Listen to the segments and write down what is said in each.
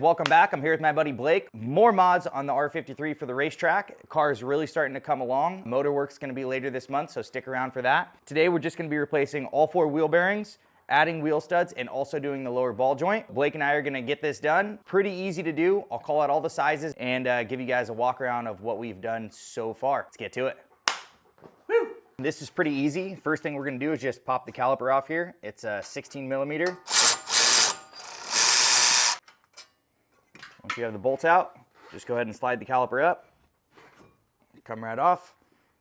Welcome back. I'm here with my buddy Blake. More mods on the R53 for the racetrack. Car is really starting to come along. Motor work's going to be later this month, so stick around for that. Today we're just going to be replacing all 4 wheel bearings, adding wheel studs, and also doing the lower ball joint. Blake and I are going to get this done. Pretty easy to do. I'll call out all the sizes and give you guys a walk around of what we've done so far. Let's get to it. Woo! This is pretty easy. First thing we're going to do is just pop the caliper off here. It's a 16 millimeter. Once you have the bolts out, just go ahead and slide the caliper up. Come right off,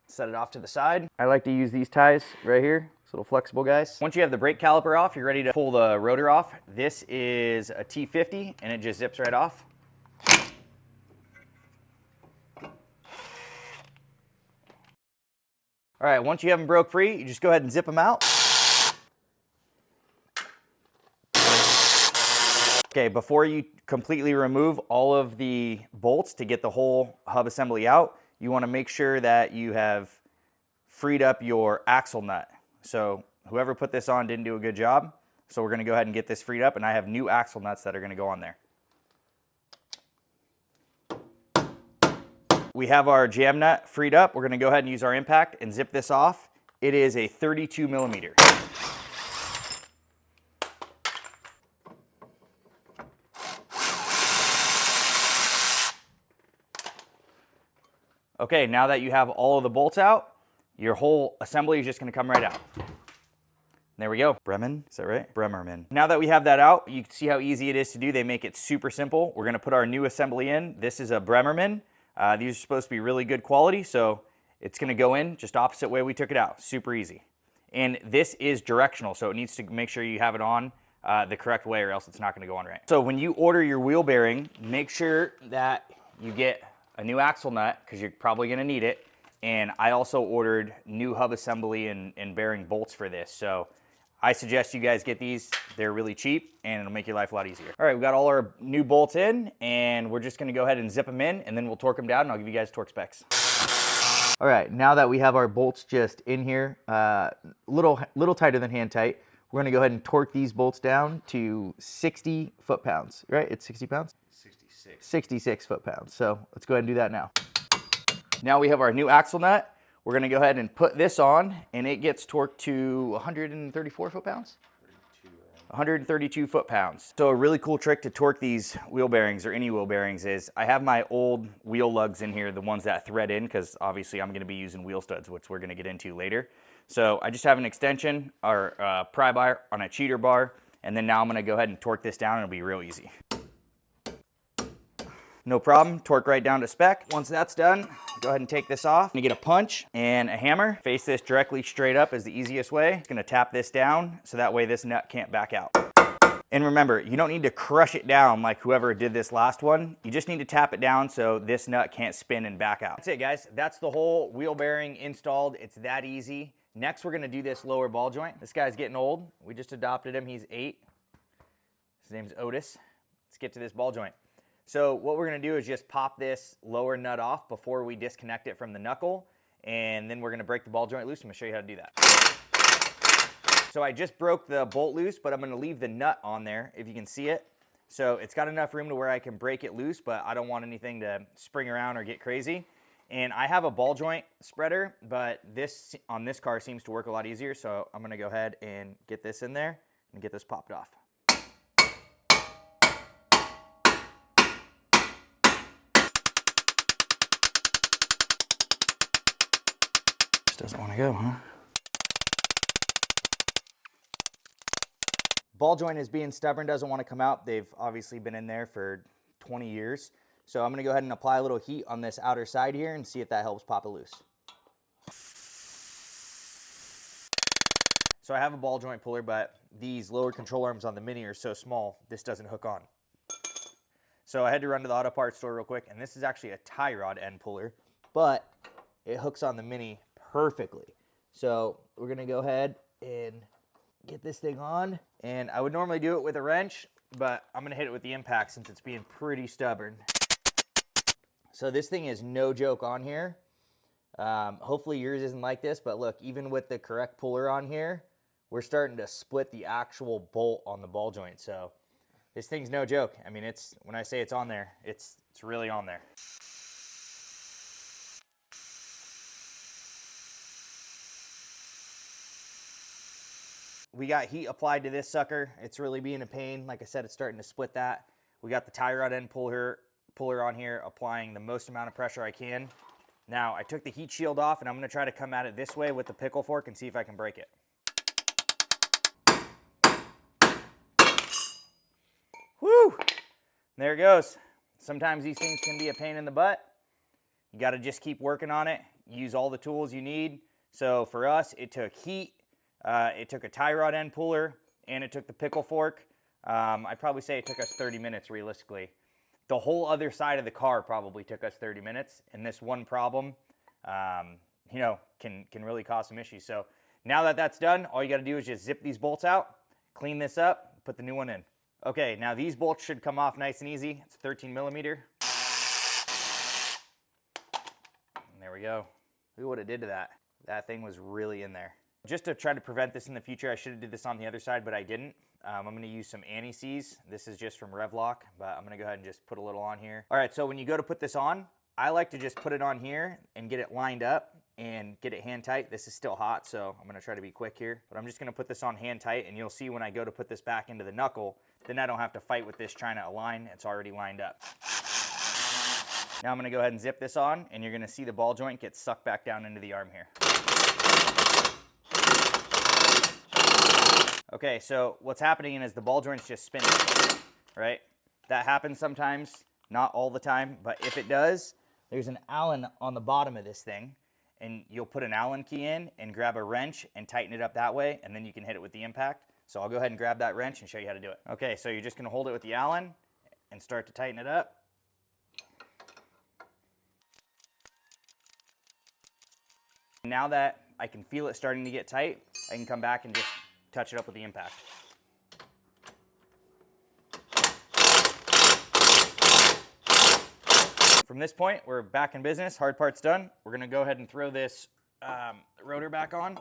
set it off to the side. I like to use these ties right here, these little flexible guys. Once you have the brake caliper off, you're ready to pull the rotor off. This is a T50 and it just zips right off. All right, once you have them broke free, you just go ahead and zip them out. Okay, before you completely remove all of the bolts to get the whole hub assembly out, you want to make sure that you have freed up your axle nut. So whoever put this on didn't do a good job. So we're going to go ahead and get this freed up, and I have new axle nuts that are going to go on there. We have our jam nut freed up. We're going to go ahead and use our impact and zip this off. It is a 32 millimeter. Okay, now that you have all of the bolts out, your whole assembly is just going to come right out. There we go. Bremen, is that right? Bremerman. Now that we have that out, you can see how easy it is to do. They make it super simple. We're going to put our new assembly in. This is a Bremerman. These are supposed to be really good quality, so it's going to go in just opposite way we took it out. Super easy. And this is directional, so it needs to make sure you have it on the correct way or else it's not going to go on right. So when you order your wheel bearing, make sure that you get a new axle nut because you're probably going to need it. And I also ordered new hub assembly and bearing bolts for this. So I suggest you guys get these. They're really cheap and it'll make your life a lot easier. All right, we've got all our new bolts in and we're just going to go ahead and zip them in and then we'll torque them down and I'll give you guys torque specs. All right, now that we have our bolts just in here, little tighter than hand tight, we're going to go ahead and torque these bolts down to 60 foot-pounds, right? It's 60 pounds? 66 foot-pounds. So let's go ahead and do that now. Now we have our new axle nut. We're going to go ahead and put this on, and it gets torqued to 134 foot-pounds? 132 foot-pounds. So a really cool trick to torque these wheel bearings or any wheel bearings is I have my old wheel lugs in here, the ones that thread in, because obviously I'm going to be using wheel studs, which we're going to get into later. So I just have an extension or pry bar on a cheater bar, and then now I'm going to go ahead and torque this down, and it'll be real easy. No problem, torque right down to spec. Once that's done, go ahead and take this off. You get a punch and a hammer. Face this directly straight up is the easiest way. It's gonna tap this down so that way this nut can't back out. And remember, you don't need to crush it down like whoever did this last one. You just need to tap it down so this nut can't spin and back out. That's it, guys. That's the whole wheel bearing installed. It's that easy. Next, we're gonna do this lower ball joint. This guy's getting old. We just adopted him, he's 8. His name's Otis. Let's get to this ball joint. So what we're going to do is just pop this lower nut off before we disconnect it from the knuckle, and then we're going to break the ball joint loose. I'm going to show you how to do that. So I just broke the bolt loose, but I'm going to leave the nut on there if you can see it. So it's got enough room to where I can break it loose, but I don't want anything to spring around or get crazy. And I have a ball joint spreader, but this on this car seems to work a lot easier. So I'm going to go ahead and get this in there and get this popped off. Doesn't want to go, huh? Ball joint is being stubborn, doesn't want to come out. They've obviously been in there for 20 years. So I'm going to go ahead and apply a little heat on this outer side here and see if that helps pop it loose. So I have a ball joint puller, but these lower control arms on the Mini are so small, this doesn't hook on. So I had to run to the auto parts store real quick, and this is actually a tie rod end puller, but it hooks on the Mini perfectly. So we're gonna go ahead and get this thing on, and I would normally do it with a wrench, but I'm gonna hit it with the impact since it's being pretty stubborn. So this thing is no joke on here. Hopefully yours isn't like this, but look, even with the correct puller on here, we're starting to split the actual bolt on the ball joint. So This thing's no joke. I mean, when I say it's on there, it's really on there. We got heat applied to this sucker. It's really being a pain. Like I said, it's starting to split that. We got the tie rod end puller on here, applying the most amount of pressure I can. Now, I took the heat shield off, and I'm gonna try to come at it this way with the pickle fork and see if I can break it. Woo! There it goes. Sometimes these things can be a pain in the butt. You gotta just keep working on it. Use all the tools you need. So for us, it took heat, it took a tie rod end puller, and it took the pickle fork. I'd probably say it took us 30 minutes realistically. The whole other side of the car probably took us 30 minutes, and this one problem, you know, can really cause some issues. So now that that's done, all you gotta do is just zip these bolts out, clean this up, put the new one in. Okay, now these bolts should come off nice and easy. It's 13 millimeter. And there we go. Look at what it did to that. That thing was really in there. Just to try to prevent this in the future, I should have did this on the other side, but I didn't. I'm gonna use some anti-seize. This is just from Revlock, but I'm gonna go ahead and just put a little on here. All right, so when you go to put this on, I like to just put it on here and get it lined up and get it hand tight. This is still hot, so I'm gonna try to be quick here. But I'm just gonna put this on hand tight, and you'll see when I go to put this back into the knuckle, then I don't have to fight with this trying to align. It's already lined up. Now I'm gonna go ahead and zip this on, and you're gonna see the ball joint get sucked back down into the arm here. Okay, so what's happening is the ball joint's just spinning, right? That happens sometimes, not all the time, but if it does, there's an Allen on the bottom of this thing, and you'll put an Allen key in and grab a wrench and tighten it up that way, and then you can hit it with the impact. So I'll go ahead and grab that wrench and show you how to do it. Okay, so you're just gonna hold it with the Allen and start to tighten it up. Now that I can feel it starting to get tight, I can come back and just touch it up with the impact. From this point, we're back in business. Hard part's done. We're gonna go ahead and throw this rotor back on,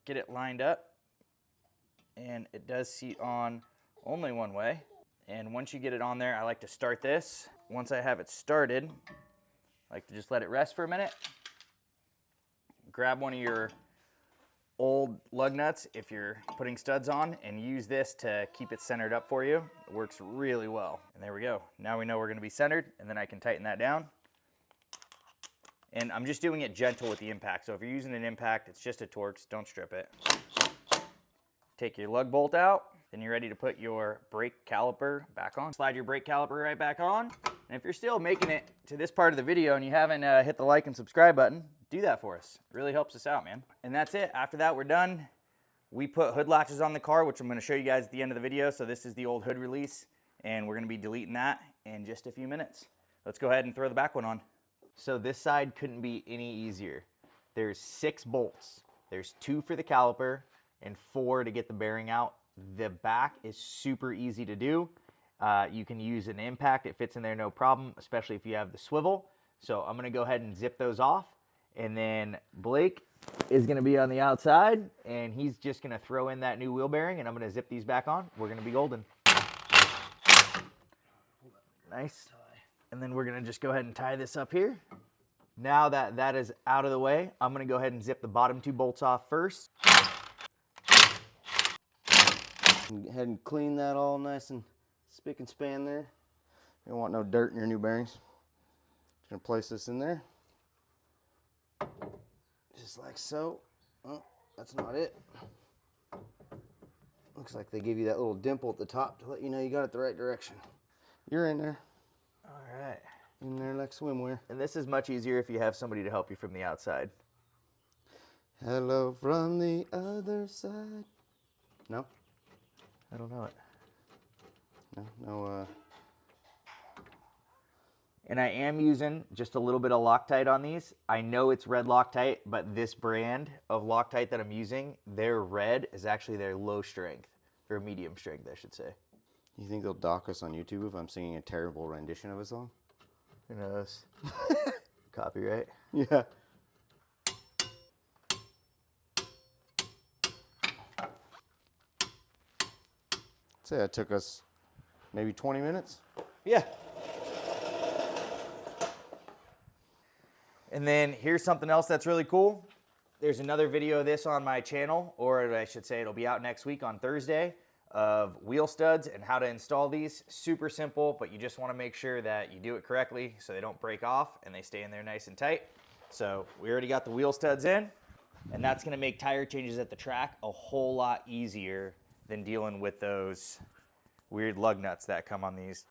get it lined up, and it does seat on only one way. And once you get it on there, I like to start this. Once I have it started, I like to just let it rest for a minute. Grab one of your old lug nuts if you're putting studs on, and use this to keep it centered up for you. It works really well. And there we go. Now we know we're gonna be centered, and then I can tighten that down. And I'm just doing it gentle with the impact. So if you're using an impact, it's just a Torx, don't strip it. Take your lug bolt out, then you're ready to put your brake caliper back on. Slide your brake caliper right back on. And if you're still making it to this part of the video and you haven't hit the like and subscribe button, do that for us. It really helps us out, man. And that's it. After that, we're done. We put hood latches on the car, which I'm gonna show you guys at the end of the video. So this is the old hood release, and we're gonna be deleting that in just a few minutes. Let's go ahead and throw the back one on. So this side couldn't be any easier. There's 6 bolts. There's 2 for the caliper and 4 to get the bearing out. The back is super easy to do. You can use an impact. It fits in there no problem, especially if you have the swivel. So I'm gonna go ahead and zip those off. And then Blake is gonna be on the outside, and he's just gonna throw in that new wheel bearing, and I'm gonna zip these back on. We're gonna be golden. Nice. And then we're gonna just go ahead and tie this up here. Now that that is out of the way, I'm gonna go ahead and zip the bottom 2 bolts off first. Go ahead and clean that all nice and spick and span there. You don't want no dirt in your new bearings. Just gonna place this in there. Just like so. Oh, that's not it. Looks like they give you that little dimple at the top to let you know you got it the right direction. You're in there. All right. In there like swimwear. And this is much easier if you have somebody to help you from the outside. Hello from the other side. No? I don't know it. No, And I am using just a little bit of Loctite on these. I know it's red Loctite, but this brand of Loctite that I'm using, their red is actually their low strength, or medium strength, I should say. You think they'll dock us on YouTube if I'm singing a terrible rendition of a song? Who knows? Copyright. Yeah. Say that took us maybe 20 minutes. Yeah. And then here's something else that's really cool. There's another video of this on my channel, or I should say it'll be out next week on Thursday, of wheel studs and how to install these. Super simple, but you just want to make sure that you do it correctly so they don't break off and they stay in there nice and tight. So we already got the wheel studs in, and that's going to make tire changes at the track a whole lot easier than dealing with those weird lug nuts that come on these